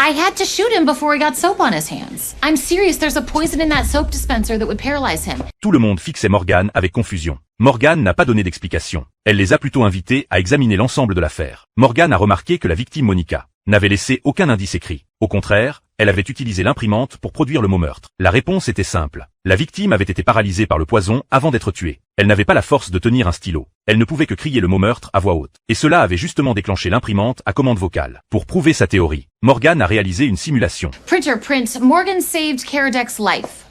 I had to shoot him before he got soap on his hands. I'm serious, there's a poison in that soap dispenser that would paralyze him. Tout le monde fixait Morgan avec confusion. Morgan n'a pas donné d'explication. Elle les a plutôt invités à examiner l'ensemble de l'affaire. Morgan a remarqué que la victime Monica n'avait laissé aucun indice écrit. Au contraire, elle avait utilisé l'imprimante pour produire le mot meurtre. La réponse était simple. La victime avait été paralysée par le poison avant d'être tuée. Elle n'avait pas la force de tenir un stylo. Elle ne pouvait que crier le mot meurtre à voix haute. Et cela avait justement déclenché l'imprimante à commande vocale. Pour prouver sa théorie, Morgan a réalisé une simulation. Printer, print. Morgan saved Karadek's life.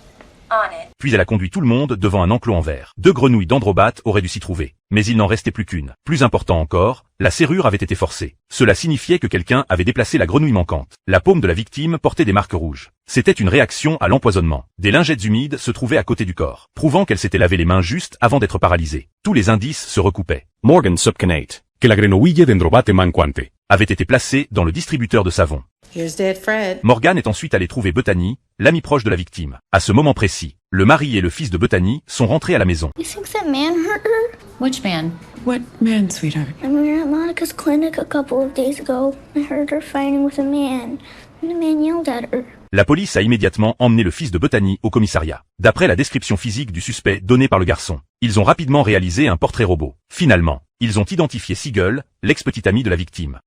On it. Puis elle a conduit tout le monde devant un enclos en verre. 2 grenouilles d'Androbat auraient dû s'y trouver. Mais il n'en restait plus qu'une. Plus important encore, la serrure avait été forcée. Cela signifiait que quelqu'un avait déplacé la grenouille manquante. La paume de la victime portait des marques rouges. C'était une réaction à l'empoisonnement. Des lingettes humides se trouvaient à côté du corps, prouvant qu'elle s'était lavé les mains juste avant d'être paralysée. Tous les indices se recoupaient. Morgan subcanate, que la grenouille d'Androbat manquante avait été placée dans le distributeur de savon. Here's Dead Fred. Morgan est ensuite allé trouver Bethany, l'ami proche de la victime. À ce moment précis, le mari et le fils de Bethany sont rentrés à la maison. You think that man hurt her? Which man? What man, sweetheart? I mean, we were at Monica's clinic a couple of days ago. I heard her fighting with a man, and the man yelled at her. La police a immédiatement emmené le fils de Bethany au commissariat. D'après la description physique du suspect donnée par le garçon, ils ont rapidement réalisé un portrait robot. Finalement, ils ont identifié Siegel, l'ex-petit ami de la victime.